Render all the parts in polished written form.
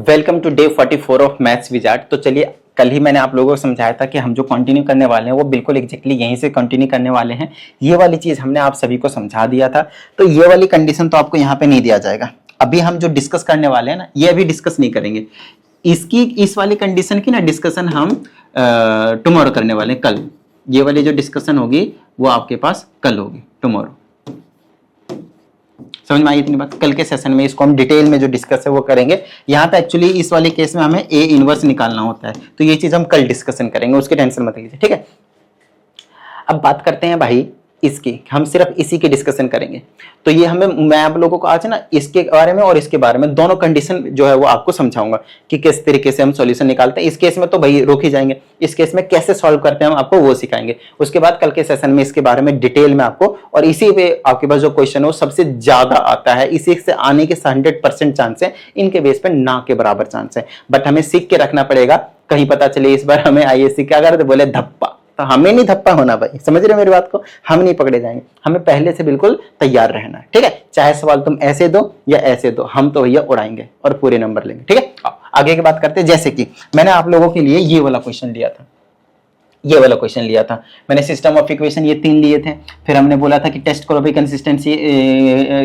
Welcome to day 44 of maths wizard. तो चलिए, कल ही मैंने आप लोगों को समझाया था कि हम जो कंटिन्यू करने वाले हैं वो बिल्कुल एग्जैक्टली यहीं से कंटिन्यू करने वाले हैं। ये वाली चीज हमने आप सभी को समझा दिया था। तो ये वाली कंडीशन तो आपको यहाँ पे नहीं दिया जाएगा। अभी हम जो डिस्कस करने वाले हैं ना, ये अभी डिस्कस नहीं करेंगे। इसकी इस वाली कंडीशन की ना डिस्कशन हम टुमारो करने वाले हैं, कल। ये वाली जो डिस्कशन होगी वो आपके पास कल होगी, टुमारो। समझ में आई इतनी बात? कल के सेशन में इसको हम डिटेल में जो डिस्कस है वो करेंगे। यहाँ पे एक्चुअली इस वाले केस में हमें ए इनवर्स निकालना होता है, तो ये चीज हम कल डिस्कशन करेंगे, उसकी टेंशन मत लीजिए, ठीक है। अब बात करते हैं भाई इसकी, हम सिर्फ इसी की डिस्कशन करेंगे। तो ये मैं आप लोगों को आज ना इसके बारे में और इसके बारे में दोनों कंडीशन जो है वो आपको समझाऊंगा कि किस तरीके से हम सॉल्यूशन निकालते हैं। इस केस में तो भाई रुक ही जाएंगे, इस केस में कैसे सॉल्व करते हैं हम आपको वो सिखाएंगे। उसके बाद कल के सेशन में इसके बारे में डिटेल में आपको, और इसी पे आपके पास जो क्वेश्चन है वो सबसे ज्यादा आता है, इसी से आने के 100% चांस है, इनके बेस पे ना के बराबर चांस है। बट हमें सीख के रखना पड़ेगा, कहीं पता चले इस बार हमें आईएएस क्या कर बोले धप्पा, तो हमें नहीं धप्पा होना भाई, समझ रहे हो मेरी बात को? हम नहीं पकड़े जाएंगे, हमें पहले से बिल्कुल तैयार रहना है, ठीक है। चाहे सवाल तुम ऐसे दो या ऐसे दो, हम तो भैया उड़ाएंगे और पूरे नंबर लेंगे, ठीक है। आगे की बात करते हैं। जैसे कि मैंने आप लोगों के लिए ये वाला क्वेश्चन लिया था, ये वाला क्वेश्चन लिया था मैंने, सिस्टम ऑफ इक्वेशन ये 3 लिए थे। फिर हमने बोला था कि टेस्ट करो भाई कंसिस्टेंसी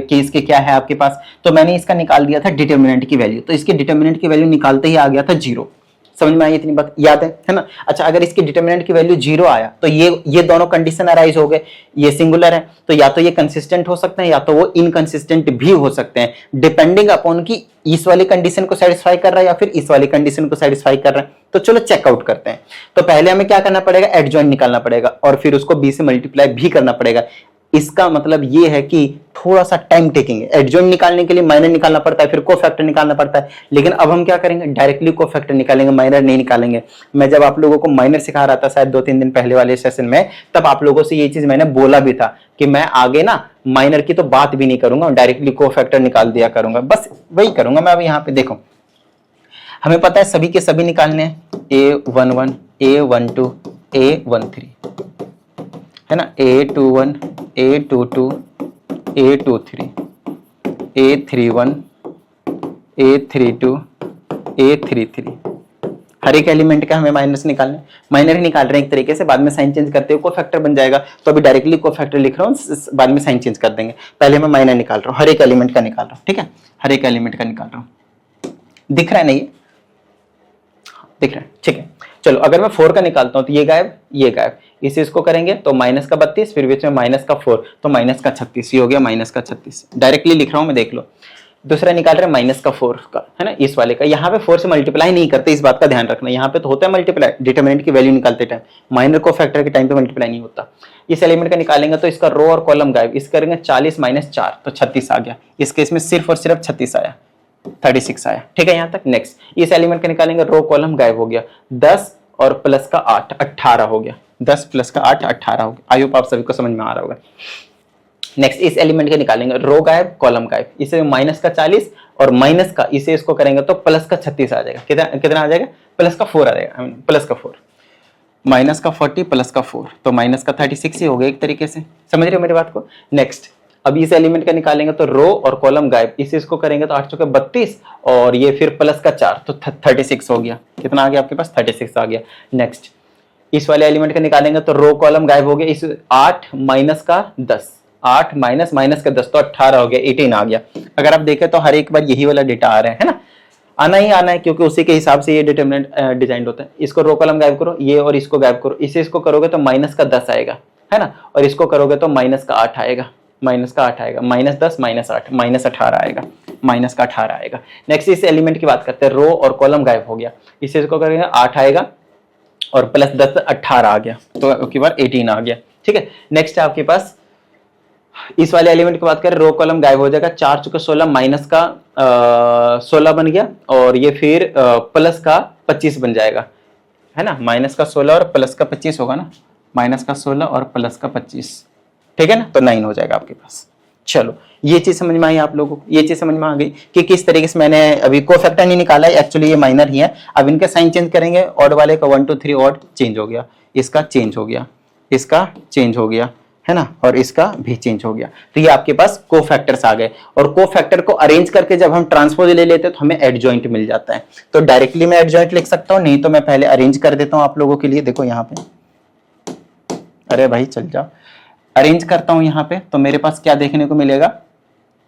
केस के क्या है आपके पास, तो मैंने इसका निकाल दिया था डिटर्मिनेंट की वैल्यू। तो इसके डिटर्मिनेंट की वैल्यू निकालते ही आ गया था 0। समझ में आई इतनी बात? याद है ना? अच्छा, अगर इसके डिटर्मिनेंट की वैल्यू 0 आया तो ये दोनों कंडीशन अराइज हो गए। ये सिंगुलर है तो या तो ये कंसिस्टेंट हो सकते हैं या तो वो इनकंसिस्टेंट भी हो सकते हैं, डिपेंडिंग अपॉन कि इस वाली कंडीशन को सेटिस्फाई कर रहा है या फिर इस वाली कंडीशन को सेटिस्फाई कर रहा है। तो चलो चेकआउट करते हैं। तो पहले हमें क्या करना पड़ेगा, एडजॉइंट निकालना पड़ेगा और फिर उसको b से मल्टीप्लाई भी करना पड़ेगा। इसका मतलब ये है कि थोड़ा सा टाइम टेकिंग है। एडजॉइंट निकालने के लिए माइनर निकालना पड़ता है, फिर कोफैक्टर निकालना पड़ता है। लेकिन अब हम क्या करेंगे, डायरेक्टली कोफैक्टर निकालेंगे, माइनर नहीं निकालेंगे। मैं जब आप लोगों को माइनर सिखा रहा था शायद 2-3 दिन पहले वाले सेशन में, तब आप लोगों से ये चीज मैंने बोला भी था कि मैं आगे ना माइनर की तो बात भी नहीं करूंगा, डायरेक्टली कोफैक्टर निकाल दिया करूंगा, बस वही करूंगा मैं। अब यहाँ पे देखो, हमें पता है सभी के सभी निकालने हैं, A11, A12, A13, है ना, A21, A22, A23, A31, A32, A33। हर एक एलिमेंट का हमें माइनस निकालना है। माइनर ही निकाल रहे हैं एक तरीके से, बाद में साइन चेंज करते हुए कोफैक्टर बन जाएगा। तो अभी डायरेक्टली कोफैक्टर लिख रहा हूँ, बाद में साइन चेंज कर देंगे। पहले मैं माइनर निकाल रहा हूँ, हर एक एलिमेंट का निकाल रहा हूँ, ठीक है। हर एक एलिमेंट का निकाल रहा हूँ, दिख रहा है नहीं? दिख रहा है, ठीक है। चलो, अगर मैं 4 का निकालता हूं तो ये गायब, ये गायब, इसे इसको करेंगे तो माइनस का 32, फिर बीच में माइनस का 4, तो माइनस का 36, ये हो गया माइनस का 36। डायरेक्टली लिख रहा हूं मैं, देख लो। दूसरा निकाल रहे हैं माइनस का 4 का, है ना, इस वाले का। यहाँ पे 4 से मल्टीप्लाई नहीं करते, इस बात का ध्यान रखना। यहाँ पे तो होता है मल्टीप्लाई डिटरमिनेंट की वैल्यू निकालते टाइम, माइनर को फैक्टर के टाइम पे मल्टीप्लाई नहीं होता। इस एलिमेंट का निकालेंगे तो इसका रो और कॉलम गायब, इस करेंगे 40 - 4 तो 36 आ गया। इस केस में सिर्फ और सिर्फ 36 आया, 36 आया, ठीक है। यहाँ तक नेक्स्ट, इस एलिमेंट का निकालेंगे, रो कॉलम गायब हो गया, 10 और प्लस का 8 18 हो गया, 10 प्लस का 8 18 हो गया। आई होप आप सभी को समझ में आ रहा होगा। नेक्स्ट, इस एलिमेंट के निकालेंगे, रो गायब कॉलम गायब, इसे माइनस का 40 और माइनस का इसे इसको करेंगे तो प्लस का 36 आ जाएगा। कितना आ जाएगा? प्लस का 4 आ जाएगा, प्लस का 4, माइनस का 40 प्लस का 4, तो माइनस का 36 ही हो गया एक तरीके से। समझ रहे हो मेरी बात को? नेक्स्ट, अब इस एलिमेंट का निकालेंगे तो रो और कॉलम गायब, इसे इसको करेंगे तो 8 चौके 32 और ये फिर प्लस का 4 तो 36 हो गया। कितना आ गया आपके पास? 36 आ गया। नेक्स्ट, इस वाले एलिमेंट का निकालेंगे तो रो कॉलम गायब हो गया, इस 8 माइनस का 10, 8 माइनस माइनस का 10 तो 18 हो गया, 18 आ गया। अगर आप देखें तो हर एक बार यही वाला डेटा आ रहा है ना, आना ही आना है, क्योंकि उसी के हिसाब से ये डिटरमिनेंट डिजाइन होता है। इसको रो कॉलम गायब करो, ये और इसको गायब करो, इसे इसको करोगे तो माइनस का 10 आएगा, है ना, और इसको करोगे तो माइनस का 8 आएगा, माइनस का 8 आएगा, माइनस 10 माइनस 8 माइनस 18 आएगा, माइनस का 18 आएगा। नेक्स्ट, इस एलिमेंट की बात करते हैं, रो और कॉलम गायब हो गया, इसे इसको करेंगे 8 आएगा और प्लस 10 18 आ गया, तो आपके पास 18 आ गया, ठीक है। नेक्स्ट है आपके पास, इस वाले एलिमेंट की बात करें, रो कॉलम गायब हो जाएगा, 4 चुके 16 माइनस का 16 बन गया और ये फिर प्लस का 25 बन जाएगा, है ना, माइनस का 16 और प्लस का 25 होगा ना, माइनस का 16 और प्लस का 25, ठीक है ना, तो 9 हो जाएगा आपके पास। चलो, ये चीज समझ में आई आप लोगों को? ये चीज समझ में आ गई कि किस तरीके से मैंने अभी कोफैक्टर नहीं निकाला है, एक्चुअली ये माइनर ही है। अब इनका साइन चेंज करेंगे, ऑड वाले का 1 2 3 ऑड चेंज हो गया, इसका चेंज हो गया, इसका चेंज हो गया, है ना, और इसका भी चेंज हो गया। तो ये आपके पास कोफैक्टर्स आ गए, और कोफैक्टर को अरेंज करके जब हम ट्रांसपोज ले लेते हैं तो हमें एडजॉइंट मिल जाता है। तो डायरेक्टली मैं एडजॉइंट लिख सकता हूं, नहीं तो मैं पहले अरेंज कर देता हूं आप लोगों के लिए। देखो यहाँ पे, अरे भाई चल जाओ, अरेंज करता हूं यहाँ पे, तो मेरे पास क्या देखने को मिलेगा,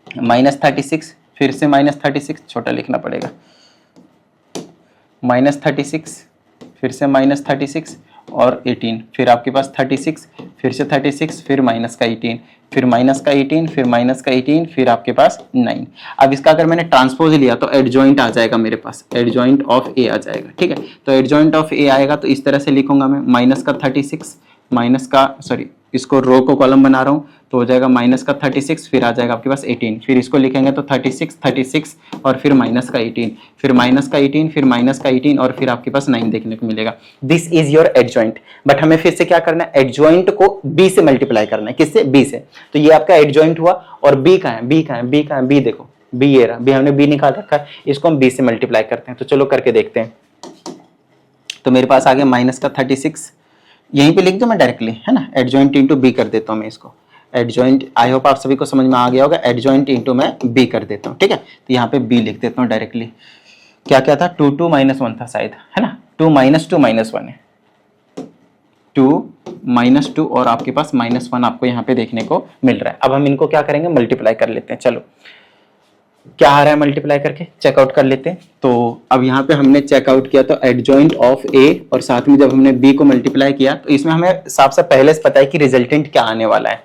-36, फिर से -36, छोटा लिखना पड़ेगा, -36, फिर से -36 और 18, फिर आपके पास 36, फिर से 36, फिर माइनस का 18, फिर माइनस का 18, फिर माइनस का 18, फिर आपके पास 9। अब इसका अगर मैंने ट्रांसपोज लिया तो एडजॉइंट आ जाएगा मेरे पास, एडजॉइंट ऑफ ए आ जाएगा, ठीक है। तो एडजॉइंट ऑफ ए आएगा तो इस तरह से लिखूंगा मैं, माइनस का 36, माइनस का, सॉरी इसको रो को कॉलम बना रहा हूं, तो हो जाएगा माइनस का 36, फिर आ जाएगा आपके पास 18, फिर इसको लिखेंगे तो 36, 36 और फिर माइनस का 18, फिर माइनस का 18, फिर माइनस का 18 और फिर आपके पास 9 देखने को मिलेगा। This is your adjoint. But हमें फिर से क्या करना है, एडजॉइंट को बी से मल्टीप्लाई करना है। किससे, बी से। तो ये आपका एडजॉइंट हुआ, और बी कहां है, बी कहां है, बी कहां है, बी देखो, बी ये रहा, बी हमने बी निकाल रखा है, इसको हम बी से मल्टीप्लाई करते हैं। तो चलो करके देखते हैं। तो मेरे पास आ गया माइनस का 36, यहीं पे लिख दो मैं डायरेक्टली, है ना, एडजॉइंट इंटू बी कर देता हूं मैं इसको, एडजॉइंट, आई होप आप सभी को समझ में आ गया होगा, एडजॉइंट इंटू मैं बी कर देता हूं, ठीक है। तो यहाँ पे बी लिख देता हूं डायरेक्टली। क्या क्या था, 2 2 -1 था शायद, है ना, 2 -2 -1 है, 2 -2 और आपके पास -1 आपको यहाँ पे देखने को मिल रहा है। अब हम इनको क्या करेंगे, मल्टीप्लाई कर लेते हैं। चलो क्या आ रहा है मल्टीप्लाई करके, चेकआउट कर लेते हैं। तो अब यहाँ पे हमने चेकआउट किया तो एडजॉइंट ऑफ ए, और साथ में जब हमने बी को मल्टीप्लाई किया तो इसमें हमें साफ से पहले से पता है कि रिजल्टेंट क्या आने वाला है,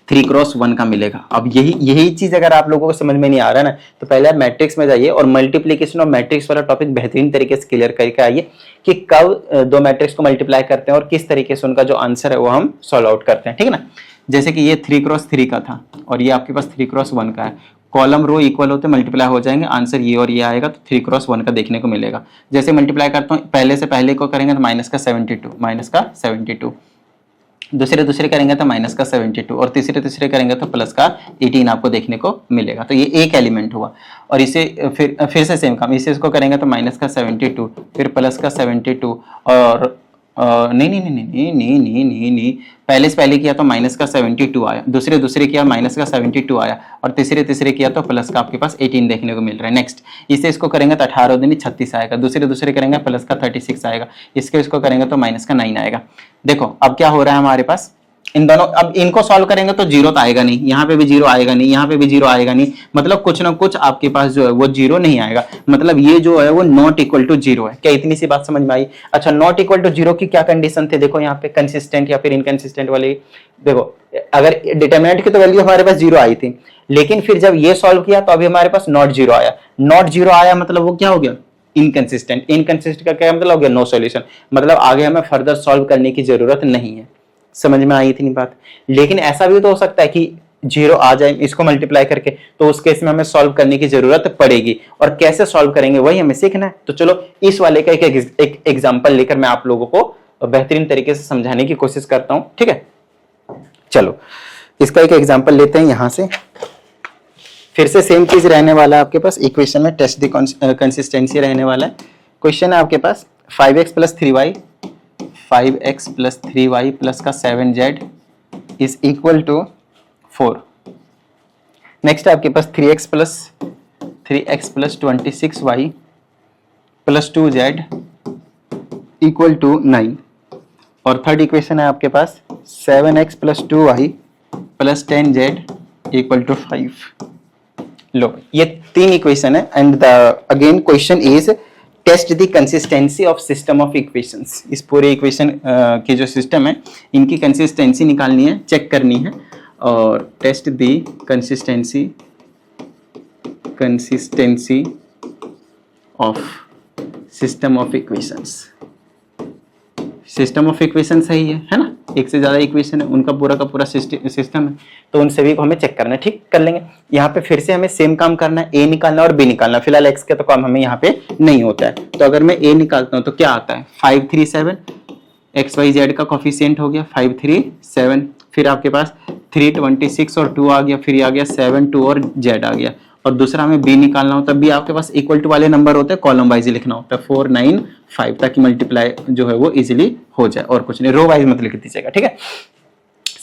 3 × 1 का मिलेगा। अब यही चीज अगर आप लोगों को समझ में नहीं आ रहा है ना, तो पहले आप मैट्रिक्स में जाइए और मल्टीप्लीकेशन ऑफ मैट्रिक्स वाला टॉपिक बेहतरीन तरीके से क्लियर करके आइए कि कब दो मैट्रिक्स को मल्टीप्लाई करते हैं और किस तरीके से उनका जो आंसर है वो हम सॉल्व आउट करते हैं, ठीक है ना। जैसे कि ये 3 × 3 का था और ये आपके पास 3 × 1 का है, कॉलम रो इक्वल होते मल्टीप्लाई हो जाएंगे, आंसर ये और ये आएगा, तो 3 × 1 का देखने को मिलेगा। जैसे मल्टीप्लाई करता हूँ, पहले से पहले को करेंगे तो माइनस का 72, दूसरे करेंगे तो माइनस का 72 और तीसरे करेंगे तो प्लस का 18 आपको देखने को मिलेगा। तो ये एक एलिमेंट हुआ। और इसे फिर से सेम काम, इसे इसको करेंगे तो माइनस का 72, फिर प्लस का 72 और नहीं, पहले से पहले किया तो माइनस का 72 आया, दूसरे किया माइनस का 72 आया और तीसरे किया तो प्लस का आपके पास 18 देखने को मिल रहा है। नेक्स्ट इसे इसको करेंगे तो 18 दूनी 36 आएगा, दूसरे करेंगे प्लस का 36 आएगा, इसको करेंगे तो माइनस का 9 आएगा। देखो अब क्या हो रहा है हमारे पास, इन दोनों, अब इनको सॉल्व करेंगे तो जीरो तो आएगा नहीं, यहाँ पे भी जीरो आएगा नहीं, यहाँ पे भी जीरो आएगा नहीं, मतलब कुछ ना कुछ आपके पास जो है वो जीरो नहीं आएगा, मतलब ये जो है वो नॉट इक्वल टू जीरो है। क्या इतनी सी बात समझ में आई? अच्छा, नॉट इक्वल टू जीरो की क्या कंडीशन थे, देखो यहाँ पे कंसिस्टेंट या फिर इनकंसिस्टेंट वाली। देखो अगर डिटरमिनेंट की तो वैल्यू हमारे पास जीरो आई थी, लेकिन फिर जब ये सॉल्व किया तो अभी हमारे पास नॉट जीरो आया, नॉट जीरो आया मतलब वो क्या हो गया, इनकंसिस्टेंट। इनकंसिस्टेंट का क्या मतलब हो गया, नो सॉल्यूशन, मतलब आगे हमें फर्दर सॉल्व करने की जरूरत नहीं है। समझ में आई इतनी बात? लेकिन ऐसा भी तो हो सकता है कि जीरो आ जाए इसको मल्टीप्लाई करके, तो उस केस में हमें सॉल्व करने की जरूरत पड़ेगी, और कैसे सॉल्व करेंगे वही हमें सीखना है। तो चलो इस वाले का एक एग्जांपल लेकर मैं आप लोगों को बेहतरीन तरीके से समझाने की कोशिश करता हूं, ठीक है। चलो इसका एक एग्जांपल लेते हैं यहां से, फिर से सेम चीज रहने वाला है आपके पास इक्वेशन में, टेस्ट द कंसिस्टेंसी रहने वाला है। क्वेश्चन है आपके पास 5x + 3y, 5x + 3y plus का 7z is equal to 4। Next है आपके पास 3x + 26y plus 2z equal to 9। और थर्ड इक्वेशन है आपके पास 7x + 2y plus 10z equal to 5। लो ये तीन इक्वेशन है, and the again question is test the consistency of system of equations. इस पूरे इक्वेशन के जो सिस्टम है इनकी कंसिस्टेंसी निकालनी है, चेक करनी है, और test the consistency of system of equations. System of equation सही है ना, एक से ज्यादा इक्वेशन है, उनका पूरा का पूरा सिस्टम है, तो उन सभी को हमें चेक करना है, ठीक कर लेंगे। यहाँ पे फिर से हमें सेम काम करना है, ए निकालना और बी निकालना। फिलहाल एक्स का तो काम हमें यहाँ पे नहीं होता है, तो अगर मैं ए निकालता हूँ तो क्या आता है 5 3 7, एक्स वाई जेड का कोफिशिएंट हो गया 5 3 7, फिर आपके पास 3 26 और 2 आ गया, फिर आ गया 7 2 और जेड आ गया। और दूसरा हमें बी निकालना हो तब भी आपके पास इक्वल टू वाले नंबर होते हैं, कॉलम वाइज लिखना होता है 4 9 5, ताकि मल्टीप्लाई जो है वो इजीली हो जाए, और कुछ नहीं, रो वाइज मत लिख दीजिएगा, ठीक है।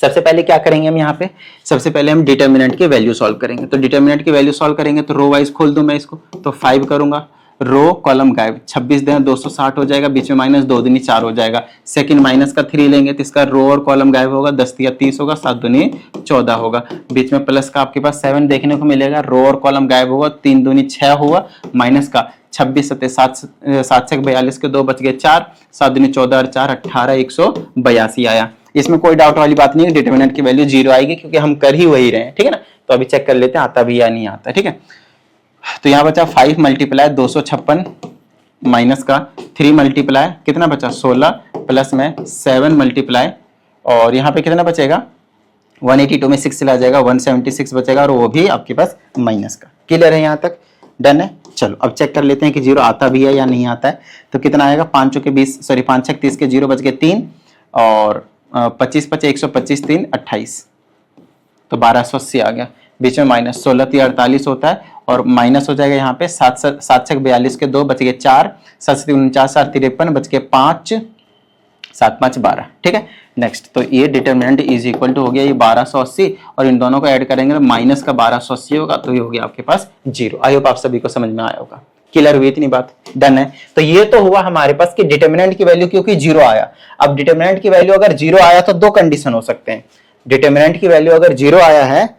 सबसे पहले क्या करेंगे हम यहाँ पे, सबसे पहले हम डिटर्मिनेंट की वैल्यू सॉल्व करेंगे। तो डिटर्मिनेंट की वैल्यू सॉल्व करेंगे तो रो वाइज खोल दूं मैं इसको, तो 5 करूंगा, रो कॉलम गायब, 26 दें 260 हो जाएगा, बीच में माइनस 2 दूनी 4 हो जाएगा, सेकंड माइनस का 3 लेंगे तो इसका रो और कॉलम गायब होगा, 10 या 30 होगा, 7 दूनी 14 होगा, बीच में प्लस का आपके पास 7 देखने को मिलेगा, रो और कॉलम गायब होगा, 3 दूनी 6 हुआ, माइनस का 26 सत्ते 7 से 42 के 2 बच गए 4, 7 दूनी 14 और 4 18, 182 आया। इसमें कोई डाउट वाली बात नहीं है, डिटरमिनेंट की वैल्यू 0 आएगी क्योंकि हम कर ही वही रहे हैं, ठीक है ना। तो अभी चेक कर लेते हैं आता भी या नहीं आता, ठीक है। तो यहाँ बचा 5 मल्टीप्लाई 256 माइनस का 3 मल्टीप्लाई कितना बचा 16 प्लस में 7 मल्टीप्लाई और यहाँ पे कितना बचेगा 182 में 6 चला जाएगा 176 बचेगा और वो भी आपके पास माइनस का। क्लियर है यहाँ तक, डन है। चलो अब चेक कर लेते हैं कि 0 आता भी है या नहीं आता है। तो कितना आएगा 5 के 20 सॉरी 5 6 30 के 0 बच गए 3 और 25 5 125 3 28 तो 1280 आ गया, बीच में माइनस 16 3 48 होता है और माइनस हो जाएगा यहाँ पे 7 7 42 के 2 बच गए 4 7 से 49 4 53 बच गए 5 7 5 12, ठीक है। नेक्स्ट तो ये डिटरमिनेंट इज इक्वल टू हो गया ये 1280 और इन दोनों को ऐड करेंगे तो माइनस का 1280 होगा तो ये हो गया आपके पास 0। आई होप आप सभी को समझ में आया होगा, क्लियर हुई इतनी बात, डन है। तो ये तो हुआ हमारे पास कि डिटरमिनेंट की वैल्यू क्योंकि 0 आया। अब डिटरमिनेंट की वैल्यू अगर 0 आया तो दो कंडीशन हो सकते हैं। डिटरमिनेंट की वैल्यू अगर 0 आया है,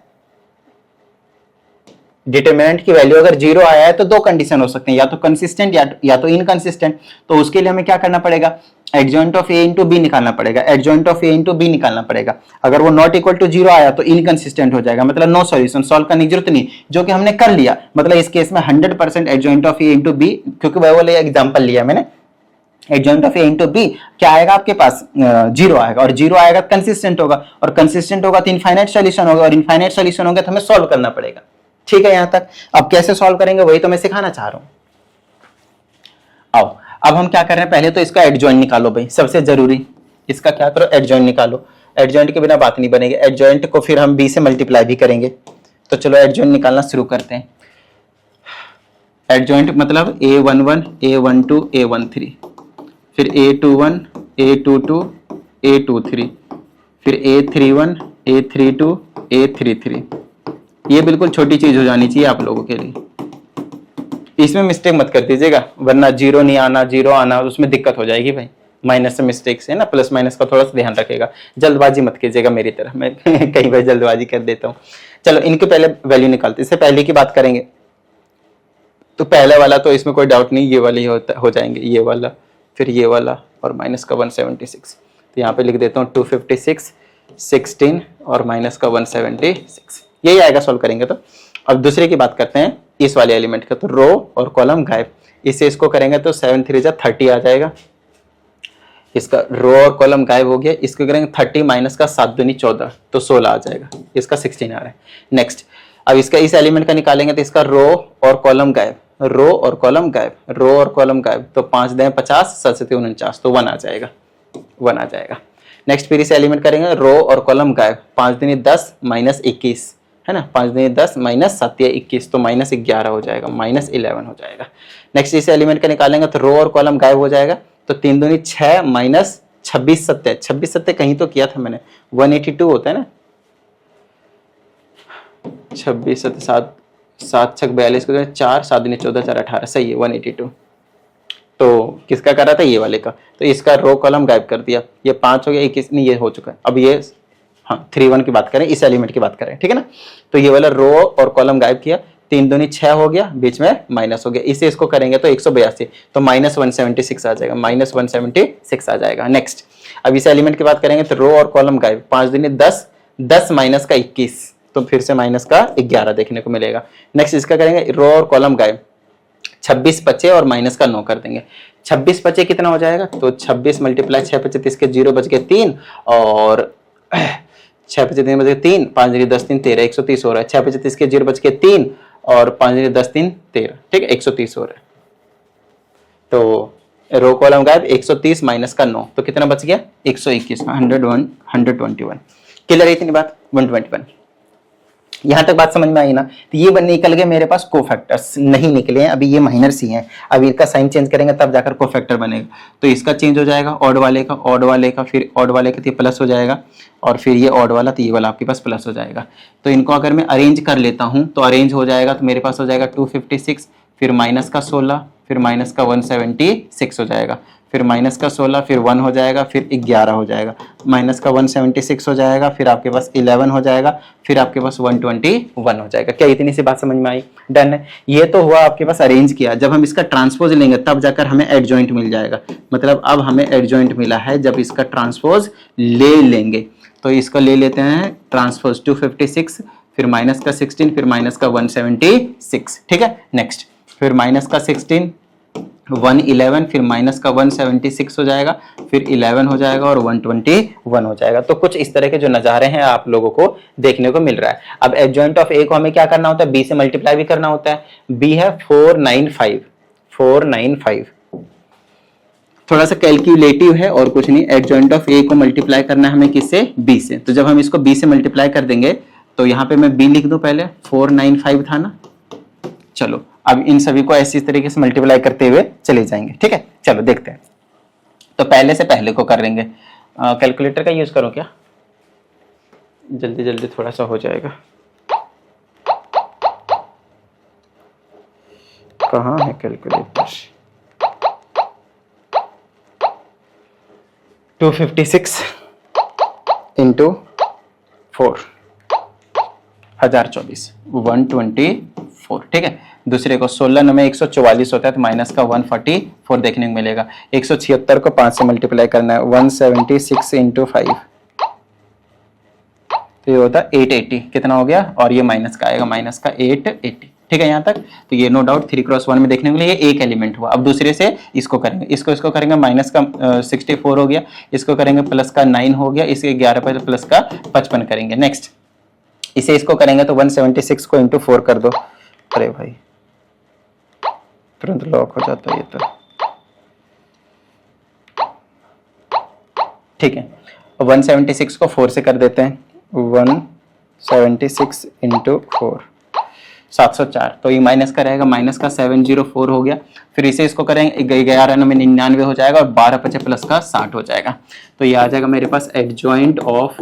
डिटरमिनेंट की वैल्यू अगर 0 आया है तो दो कंडीशन हो सकते हैं, या तो कंसिस्टेंट या तो इनकंसिस्टेंट। तो उसके लिए हमें क्या करना पड़ेगा, adjoint of A into B निकालना पड़ेगा, adjoint of A into B निकालना पड़ेगा। अगर वो नॉट इक्वल टू 0 आया तो इनकंसिस्टेंट हो जाएगा, मतलब नो सॉल्यूशन, सॉल्व करने की जरूरत नहीं, जो कि हमने कर लिया। मतलब इस केस में 100% adjoint of A into B, क्योंकि वह वाले एग्जांपल लिया मैंने, adjoint of A into B क्या आएगा आपके पास 0 आएगा और 0 आएगा कंसिस्टेंट होगा और कंसिस्टेंट होगा तो इनफाइनाइट सॉल्यूशन होगा और इनफाइनाइट सॉल्यूशन होगा तो हमें सॉल्व करना पड़ेगा, ठीक है यहां तक। अब कैसे सॉल्व करेंगे वही तो मैं सिखाना चाह रहा हूं। आओ अब हम क्या कर रहे हैं, पहले तो इसका एडजॉइंट निकालो भाई, सबसे जरूरी इसका क्या करो एडजॉइंट निकालो। एडजॉइंट के बिना बात नहीं बनेगी, एडजॉइंट को फिर हम बी से मल्टीप्लाई भी करेंगे। तो चलो एडजॉइंट निकालना शुरू करते हैं। एडजॉइंट मतलब a11 a12 a13 फिर a21 a22 a23 फिर a31 a32 a33। ये बिल्कुल छोटी चीज हो जानी चाहिए आप लोगों के लिए, इसमें मिस्टेक मत कर दीजिएगा वरना 0 नहीं आना 0 आना उसमें दिक्कत हो जाएगी भाई। माइनस से मिस्टेक से ना, प्लस माइनस का थोड़ा सा ध्यान रखेगा, जल्दबाजी मत कीजिएगा मेरी तरह, मैं कई बार जल्दबाजी कर देता हूँ। चलो इनके पहले वैल्यू निकालते, इससे पहले की बात करेंगे। तो पहले वाला तो इसमें कोई डाउट नहीं, ये वाले ही हो जाएंगे, ये वाला फिर ये वाला और माइनस का 176। तो यहाँ पे लिख देता हूँ 256 16 और माइनस का 176, यही आएगा सॉल्व करेंगे। तो अब दूसरे की बात करते हैं इस वाले एलिमेंट का। तो रो और कॉलम गायब, इससे इसको करेंगे तो 7 3 जा 30 आ जाएगा, इसका रो और कॉलम गायब हो गया। इसको करेंगे 30 माइनस का 7 दूनी 14 तो 16 आ जाएगा, इसका 16 आ रहा है। नेक्स्ट अब इसका इस एलिमेंट का निकालेंगे तो इसका रो और कॉलम गायब, रो और कॉलम गायब, रो और कॉलम गायब, तो 5 दें 50 7 से 49 तो 1 आ जाएगा, 1 आ जाएगा। नेक्स्ट फिर इस एलिमेंट करेंगे रो और कॉलम गायब, 5 दूनी 10 माइनस 21 है ना, 5 दूनी 10 माइनस 7 या 21 तो माइनस 11 हो जाएगा, माइनस 11 हो जाएगा। नेक्स्ट इस एलिमेंट का निकालेंगे तो रो और कॉलम गायब हो जाएगा, तो 3 दूनी 6 माइनस 26 सत्ते, 26 सत्ते कहीं तो किया था मैंने, 182 होता है ना, 26 सत्ते 7 7 6 42 को 4 7 दूनी 14 4 18 सही है 182। तो किसका कर रहा था ये वाले का, तो इसका रो कॉलम गायब कर दिया, ये 5 हो गया, 21 नहीं ये हो चुका है। अब ये हाँ 3 1 की बात करें, इस एलिमेंट की बात करें, ठीक है ना। तो ये वाला रो और कॉलम गायब किया, 3 दूनी 6 हो गया, बीच में माइनस हो गया, इसे इसको करेंगे तो 182 तो माइनस 176 आ जाएगा, माइनस 176 आ जाएगा। नेक्स्ट अब इस एलिमेंट की बात करेंगे तो रो और कॉलम गायब, 5 दूनी 10 10 माइनस का 21 तो फिर से माइनस का 11 देखने को मिलेगा। नेक्स्ट इसका करेंगे रो और कॉलम गायब, 26 बचे और माइनस का 9 कर देंगे, 26 बचे कितना हो जाएगा, तो 26 मल्टीप्लाई 6 25 30 के 0 बच गए 3 और 6 25 3 बच गए 3 5 10 3 13 130 हो रहा है, 6 25 30 के 0 बच गए 3 और 5 10 3 13, ठीक है 130 हो रहा है। तो रो कॉलम गायब 130 माइनस का 9 तो कितना बच गया 121 121। क्लियर है इतनी बात 121। यहां तक बात समझ में आई ना। तो ये निकल गए मेरे पास कोफैक्टर्स, नहीं निकले हैं अभी, ये माइनर सी हैं। अब इनका साइन चेंज करेंगे तब जाकर कोफैक्टर बनेगा। तो इसका चेंज हो जाएगा ऑड वाले का, ऑड वाले का, फिर ऑड वाले का, तो ये प्लस हो जाएगा, और फिर ये ऑड वाला, तो ये वाला आपके पास प्लस हो जाएगा। तो इनको अगर मैं अरेंज कर लेता हूं तो अरेंज हो जाएगा, तो मेरे पास हो जाएगा 256, फिर माइनस का 16, फिर माइनस का 176 हो जाएगा, फिर माइनस का 16, फिर 1 हो जाएगा, फिर 11 हो जाएगा, माइनस का 176 हो जाएगा, फिर आपके पास 11 हो जाएगा, फिर आपके पास 121 हो जाएगा। क्या इतनी सी बात समझ में आई? डन है। ये तो हुआ आपके पास अरेंज किया। जब हम इसका ट्रांसपोज लेंगे तब जाकर हमें एडजॉइंट मिल जाएगा। मतलब अब हमें एडजॉइंट मिला है जब इसका ट्रांसपोज ले लेंगे। तो इसको ले लेते हैं ट्रांसपोज 256, फिर माइनस का 16, फिर माइनस का 176। ठीक है, नेक्स्ट फिर माइनस का 16, 111, फिर माइनस का 176 हो जाएगा, फिर 11 हो जाएगा और 121 हो जाएगा। तो कुछ इस तरह के जो नजारे हैं आप लोगों को देखने को मिल रहा है। अब एडजॉइंट ऑफ ए को हमें क्या करना होता है? बी से मल्टीप्लाई भी करना होता है। बी है 495, थोड़ा सा कैलकुलेटिव है और कुछ नहीं। एडजॉइंट ऑफ ए को मल्टीप्लाई करना है हमें किससे? बी से। तो जब हम इसको बी से मल्टीप्लाई कर देंगे तो यहाँ पे मैं बी लिख दूं, पहले 495 था ना। चलो अब इन सभी को ऐसी तरीके से मल्टीप्लाई करते हुए चले जाएंगे। ठीक है, चलो देखते हैं। तो पहले से पहले को कर लेंगे। कैलकुलेटर का यूज करो क्या? जल्दी जल्दी थोड़ा सा हो जाएगा। कहाँ है कैलकुलेटर? 256 इंटू 4, 1024, 124। ठीक है, दूसरे को 16 में 144 होता है तो माइनस का 144 देखने को मिलेगा। 176 को 5 से मल्टीप्लाई करना है, 176 इंटू 5, तो ये होता है 880। कितना हो गया? और ये माइनस का आएगा, माइनस का 880। ठीक है यहाँ तक। तो ये नो डाउट 3x1 में देखने को मिले, ये एक एलिमेंट हुआ। अब दूसरे से इसको करेंगे, इसको करेंगे, माइनस का 64 हो गया, इसको करेंगे प्लस का 9 हो गया, इसके 11 पर प्लस का 55 करेंगे। नेक्स्ट इसे इसको करेंगे तो 176 को इंटू 4 कर दो। अरे भाई तुरंत लॉक हो जाता है ये तो। ठीक है, 176 को 4 से कर देते हैं, 176 इंटू 4, 704। तो ये माइनस का रहेगा, माइनस का 704 हो गया। फिर इसे इसको करेंगे, 11 में 99 हो जाएगा और 12 पचे प्लस का 60 हो जाएगा। तो ये आ जाएगा मेरे पास adjoint of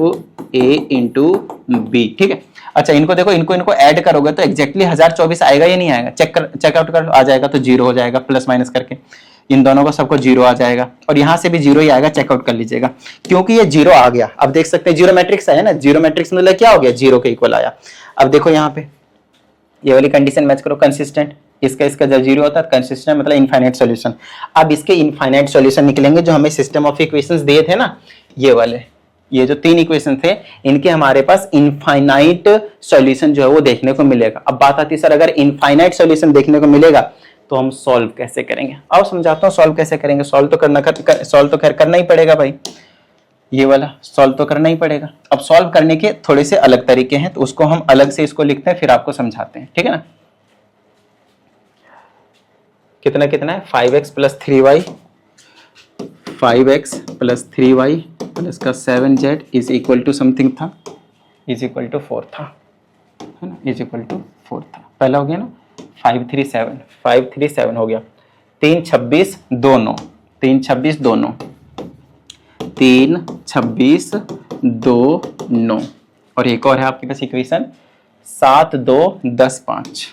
A into B. ठीक है, अच्छा इनको देखो, इनको ऐड करोगे तो एग्जैक्टली 1024 आएगा या नहीं आएगा? चेकआउट कर आ जाएगा तो 0 हो जाएगा, प्लस माइनस करके इन दोनों को सबको 0 आ जाएगा, और यहाँ से भी 0 ही आएगा। चेकआउट कर लीजिएगा क्योंकि ये 0 आ गया। अब देख सकते हैं जीरो मैट्रिक्स है ना, जीरो मैट्रिक्स मतलब क्या हो गया? 0 के इक्वल आया। अब देखो यहाँ पे ये वाली कंडीशन मैच करो, कंसिस्टेंट। इसका जब 0 होता है कंसिस्टेंट मतलब इनफाइनाइट सॉल्यूशन। अब इसके इनफाइनाइट सॉल्यूशन निकलेंगे जो हमें सिस्टम ऑफ इक्वेशंस दिए थे ना, ये वाले, ये जो 3 इक्वेशन थे, इनके हमारे पास इनफाइनाइट सॉल्यूशन जो है वो देखने को मिलेगा। अब बात आती है सर अगर इनफाइनाइट सॉल्यूशन देखने को मिलेगा तो हम सॉल्व कैसे करेंगे? आओ समझाता हूँ सॉल्व कैसे करेंगे। सॉल्व तो खैर करना ही पड़ेगा भाई, ये वाला सॉल्व तो करना ही पड़ेगा। अब सॉल्व करने के थोड़े से अलग तरीके हैं, तो उसको हम अलग से इसको लिखते हैं, फिर आपको समझाते हैं। ठीक है ना। कितना है? 5x plus 3y, 5x plus 3y plus का 7z is equal to something था, इज इक्वल टू 4 था, है ना, इज इक्वल टू 4 था। पहला हो गया ना 537 हो गया। 3 26 2 9, 3 26 2 9, 3 26 2 9, और एक और है आपके पास इक्वेशन 7 2 10 5।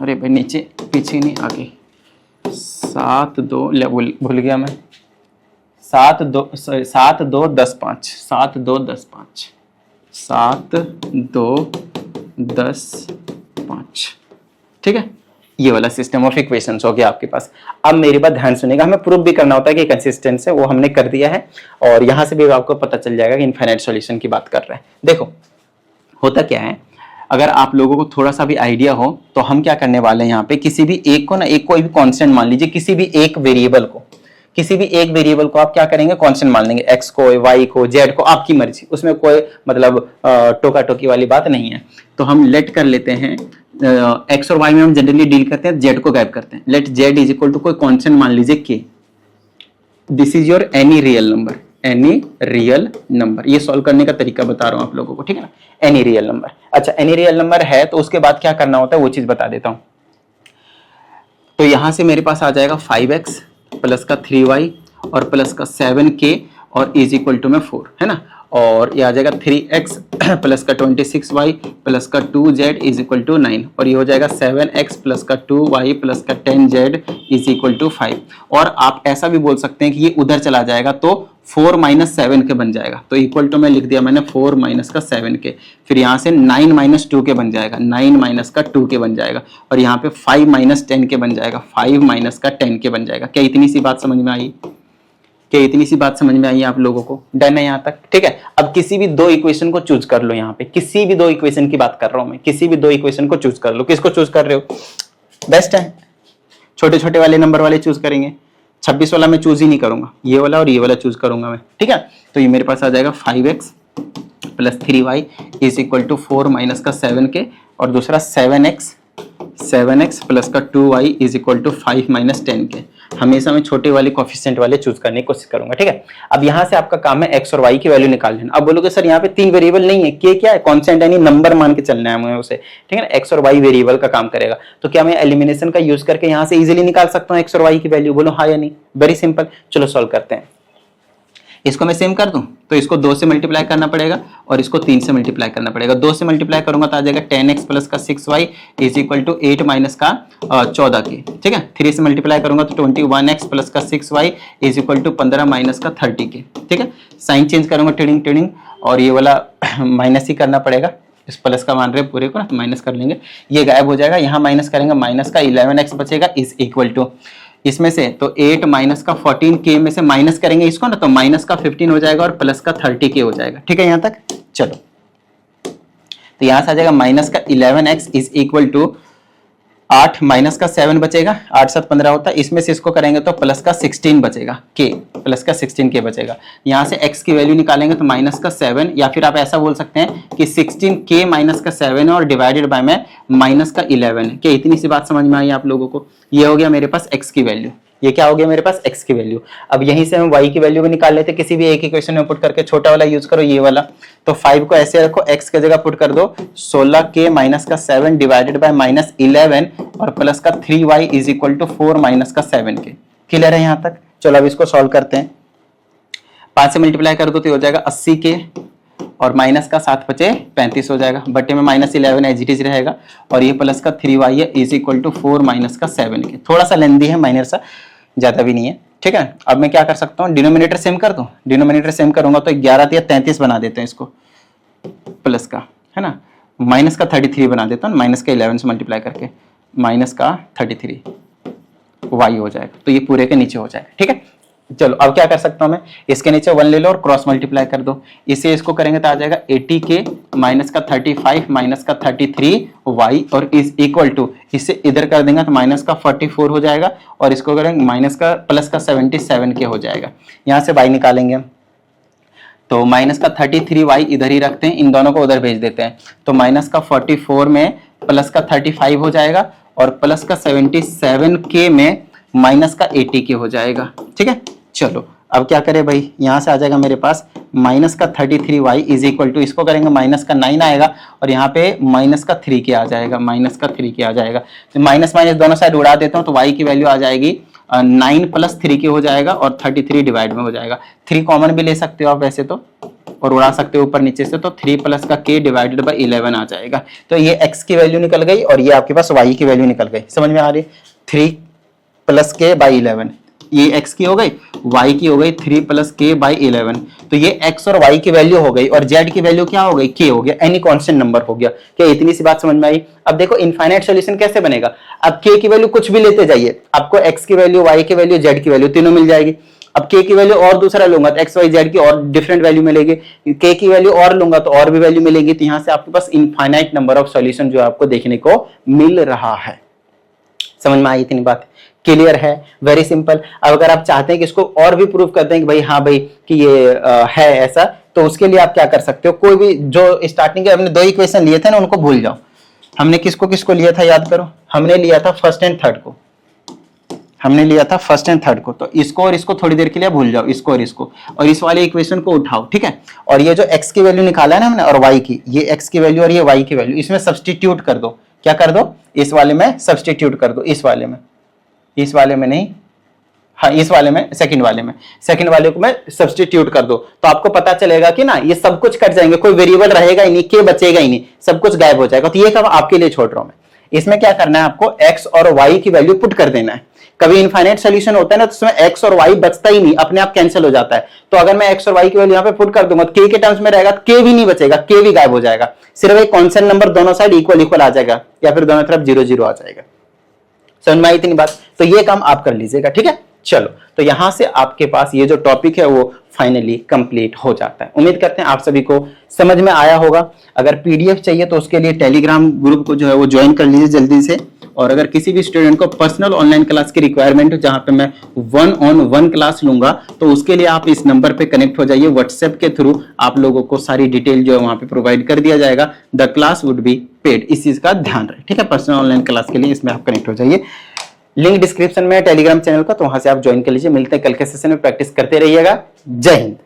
अरे भाई नीचे पीछे नहीं, आगे 7 2 भूल गया मैं, 7 2 10 5, 7 2 10 5, 7 2 10 5। ठीक है, ये वाला सिस्टम ऑफ इक्वेशंस हो गया आपके पास। अब मेरी बात ध्यान सुनिएगा, हमें प्रूफ भी करना होता है कि कंसिस्टेंस है, वो हमने कर दिया है, और यहां से भी आपको पता चल जाएगा कि इनफाइनाइट सॉल्यूशन की बात कर रहे हैं। देखो होता क्या है, अगर आप लोगों को थोड़ा सा भी आइडिया हो तो हम क्या करने वाले हैं यहाँ पे, किसी भी एक को ना, एक कोई भी कांस्टेंट मान लीजिए, किसी भी एक वेरिएबल को आप क्या करेंगे, कांस्टेंट मान लेंगे, x को, y को, z को, आपकी मर्जी, उसमें कोई मतलब टोका टोकी वाली बात नहीं है। तो हम लेट कर लेते हैं, x और y में हम जनरली डील करते हैं, z को गायब करते हैं। Let z is equal to कोई कांस्टेंट मान लीजिए k, this is your any real number, any real number. ये सॉल्व करने का तरीका बता रहा हूं आप लोगों को, ठीक है ना, एनी रियल नंबर। अच्छा, एनी रियल नंबर है तो उसके बाद क्या करना होता है वो चीज बता देता हूं। तो यहां से मेरे पास आ जाएगा 5x प्लस का 3y और प्लस का 7k और इज इक्वल टू में 4, है ना, और ये आ जाएगा 3x प्लस का 26y प्लस का 2z इज इक्वल टू 9 और ये हो जाएगा 7x प्लस का 2y प्लस का 10z इज इक्वल टू 5। और आप ऐसा भी बोल सकते हैं कि ये उधर चला जाएगा तो 4 माइनस 7 के बन जाएगा, तो इक्वल टू में लिख दिया मैंने 4 माइनस का 7 के, फिर यहाँ से 9 माइनस 2 के बन जाएगा, 9 माइनस का 2 के बन जाएगा, और यहाँ पे 5 माइनस 10 के बन जाएगा, 5 माइनस का 10 के बन जाएगा। क्या इतनी सी बात समझ में आई? क्या इतनी सी बात समझ में आई आप लोगों को? डन है यहाँ तक? ठीक है, अब किसी भी दो इक्वेशन को चूज कर लो। यहाँ पे किसी भी दो इक्वेशन की बात कर रहा हूं मैं, किसी भी दो इक्वेशन को चूज कर लो। किसको चूज कर रहे हो? बेस्ट है, छोटे छोटे वाले नंबर वाले चूज करेंगे। 26 वाला मैं चूज ही नहीं करूंगा, ये वाला और ये वाला चूज करूंगा मैं, ठीक है। तो ये मेरे पास आ जाएगा 5x plus 3y is equal to 4 minus का 7k और दूसरा 7x प्लस का 2y is equal to 5 minus 10k। हमेशा मैं छोटे वाले कोफिशिएंट वाले चूज करने की कोशिश करूंगा, ठीक है। अब यहाँ से आपका काम है x और y की वैल्यू निकाल लेना। अब बोलोगे सर यहाँ पे 3 वेरिएबल नहीं है, k क्या है? कांस्टेंट, यानी नंबर मान के चलना है हमें उसे, ठीक है ना। x और y वेरिएबल का काम करेगा, तो क्या मैं एलिमिनेशन का यूज करके यहाँ से इजीली निकाल सकता हूँ x और y की वैल्यू? बोलो हाँ या नहीं? वेरी सिंपल, चलो सॉल्व करते हैं। इसको मैं सेम कर दूं तो इसको 2 से मल्टीप्लाई करना पड़ेगा और इसको 3 से मल्टीप्लाई करना पड़ेगा। 2 से मल्टीप्लाई करूंगा तो आ जाएगा 10x प्लस का 6y is equal to 8 minus का 14k, ठीक है। 3 से मल्टीप्लाई करूंगा तो 21x प्लस का 6y is equal to 15 minus का 30k, ठीक है। साइन चेंज करूंगा टिडिंग टिडिंग और ये वाला माइनस ही करना पड़ेगा, इस प्लस का मान रहे पूरे को ना, तो माइनस कर लेंगे, ये गायब हो जाएगा। यहाँ माइनस करेंगे, माइनस का 11x बचेगा इज इक्वल टू इसमें से तो 8 माइनस का 14k में से माइनस करेंगे इसको ना, तो माइनस का 15 हो जाएगा और प्लस का 30k हो जाएगा, ठीक है। यहाँ तक चलो, तो यहां से आ जाएगा माइनस का 11x is equal to 8 minus का 7 बचेगा, 8 7 15 होता है, इसमें से इसको करेंगे तो प्लस का 16 बचेगा, k प्लस का 16k बचेगा। यहाँ से x की वैल्यू निकालेंगे तो माइनस का 7, या फिर आप ऐसा बोल सकते हैं कि 16k माइनस का 7 है और डिवाइडेड बाय में माइनस का 11 है। क्या इतनी सी बात समझ में आई आप लोगों को? ये हो गया मेरे पास x की वैल्यू, ये क्या हो गया मेरे पास? x की वैल्यू। अब यहीं से हम y की वैल्यू भी निकाल लेते, किसी भी एक इक्वेशन में पुट करके। छोटा वाला यूज करो, ये वाला, तो 5 को ऐसे रखो, x की जगह पुट कर दो 16k माइनस का 7 डिवाइडेड बाय माइनस 11 और प्लस का 3y is equal to 4 minus का 7k। क्लियर है यहाँ तक? चलो अब इसको सॉल्व करते हैं। 5 से मल्टीप्लाई कर दो तो हो जाएगा 80k और माइनस का 7 बचे 35 हो जाएगा, बटे में माइनस 11 एज इट इज रहेगा और ये प्लस का 3y है इज इक्वल टू 4 माइनस का 7k। थोड़ा सा लेंदी है, माइनर सा, ज्यादा भी नहीं है, ठीक है। अब मैं क्या कर सकता हूँ, डिनोमिनेटर सेम कर दूं। डिनोमिनेटर सेम करूंगा तो 11 या 33 बना देते हैं इसको, प्लस का, है ना, माइनस का 33 बना देता हूँ, माइनस का 11 से मल्टीप्लाई करके माइनस का 33 y हो जाएगा, तो ये पूरे के नीचे हो जाएगा, ठीक है। चलो अब क्या कर सकता हूं मैं, इसके नीचे 1 ले लो और क्रॉस मल्टीप्लाई कर दो, इससे इसको करेंगे तो आ जाएगा 80k माइनस का 35 माइनस का 33y और इज इक्वल टू, इससे इधर कर देंगे तो माइनस का 44 हो जाएगा और इसको करेंगे माइनस का प्लस का 77k हो जाएगा। यहाँ से y निकालेंगे हम, तो माइनस का 33y इधर ही रखते हैं, इन दोनों को उधर भेज देते हैं, तो माइनस का 44 में प्लस का 35 हो जाएगा और प्लस का 77k में माइनस का 80k हो जाएगा, ठीक है। चलो अब क्या करें भाई, यहां से आ जाएगा मेरे पास माइनस का 33y इज इक्वल टू, इसको करेंगे माइनस का 9 आएगा और यहाँ पे माइनस का 3k आ जाएगा, माइनस का 3k आ जाएगा, तो माइनस माइनस दोनों साइड उड़ा देता हूँ तो y की वैल्यू आ जाएगी 9 प्लस 3k हो जाएगा और 33 डिवाइड में हो जाएगा। 3 कॉमन भी ले सकते हो आप वैसे तो, और उड़ा सकते हो ऊपर नीचे से, तो 3 प्लस का k डिवाइडेड बाय 11 आ जाएगा। तो ये x की वैल्यू निकल गई और ये आपके पास y की वैल्यू निकल गई, समझ में आ रही? 3 प्लस k बाई 11, ये x की हो गई, y की हो गई 3 प्लस k बाई 11, तो ये x और y की वैल्यू हो गई और z की वैल्यू क्या हो गई? k हो गया, एनी कांस्टेंट नंबर हो गया। क्या इतनी सी बात समझ में आई? अब देखो इनफाइनाइट सॉल्यूशन कैसे बनेगा, अब k की वैल्यू कुछ भी लेते जाइए, आपको x की वैल्यू, y की वैल्यू, z की वैल्यू तीनों मिल जाएगी। अब k की वैल्यू और दूसरा लूंगा तो x y z की और डिफरेंट वैल्यू मिलेगी, k की वैल्यू और लूंगा तो और भी वैल्यू मिलेगी, तो यहाँ से आपके पास इनफाइनाइट नंबर ऑफ सॉल्यूशन जो आपको देखने को मिल रहा है। समझ में आई इतनी बात? क्लियर है? Very simple. अब अगर आप चाहते हैं कि इसको और भी प्रूव करते हैं कि भाई हाँ भाई कि ये है ऐसा, तो उसके लिए आप क्या कर सकते हो, कोई भी जो स्टार्टिंग के हमने 2 इक्वेशन लिए थे ना उनको भूल जाओ। हमने किसको किसको लिया था याद करो, हमने लिया था फर्स्ट एंड थर्ड को, हमने लिया था फर्स्ट एंड थर्ड को, तो इसको और इसको थोड़ी देर के लिए भूल जाओ, इसको और इसको, और इस वाले इक्वेशन को उठाओ, ठीक है। और ये जो x की वैल्यू निकाला है ना हमने और y की, ये x की वैल्यू और ये y की वैल्यू, इसमें सब्स्टिट्यूट कर दो। क्या कर दो? इस वाले में सब्स्टिट्यूट कर दो, इस वाले में, इस वाले में नहीं, हाँ इस वाले में, सेकंड वाले को मैं सब्स्टिट्यूट कर दो, तो आपको पता चलेगा कि ना ये सब कुछ कट जाएंगे, कोई वेरिएबल रहेगा ही नहीं, के बचेगा ही नहीं, सब कुछ गायब हो जाएगा। तो ये काम आपके लिए छोड़ रहा हूं मैं। इसमें क्या करना है आपको, x और y की वैल्यू पुट कर देना है। कभी इनफाइनाइट सोल्यूशन होता है ना, तो उसमें x और y बचता ही नहीं, अपने आप कैंसिल हो जाता है। तो अगर मैं x और y की वैल्यू यहाँ पे पुट कर दूंगा, k के टर्म्स में रहेगा, k भी नहीं बचेगा, k भी गायब हो जाएगा, सिर्फ एक कांस्टेंट नंबर दोनों साइड इक्वल इक्वल आ जाएगा, या फिर दोनों तरफ 0 0 आ जाएगा। समझ में आई इतनी बात? तो ये काम आप कर लीजिएगा, ठीक है। चलो, तो यहां से आपके पास ये जो टॉपिक है वो फाइनली कंप्लीट हो जाता है। उम्मीद करते हैं आप सभी को समझ में आया होगा। अगर पीडीएफ चाहिए तो उसके लिए टेलीग्राम ग्रुप को जो है वो ज्वाइन कर लीजिए जल्दी से। और अगर किसी भी स्टूडेंट को पर्सनल ऑनलाइन क्लास की रिक्वायरमेंट हो, जहां पे मैं 1-on-1 क्लास लूंगा, तो उसके लिए आप इस नंबर पे कनेक्ट हो जाइए। व्हाट्सएप के थ्रू आप लोगों को सारी डिटेल जो है वहां पे प्रोवाइड कर दिया जाएगा। The class would be paid, इस चीज का ध्यान रहे, ठीक है। पर्सनल ऑनलाइन क्लास के लिए इसमें आप कनेक्ट हो जाइए। लिंक डिस्क्रिप्शन में है टेलीग्राम चैनल का, तो वहां से आप ज्वाइन कर लीजिए। मिलते हैं कल के सेशन में, प्रैक्टिस करते रहिएगा। जय हिंद।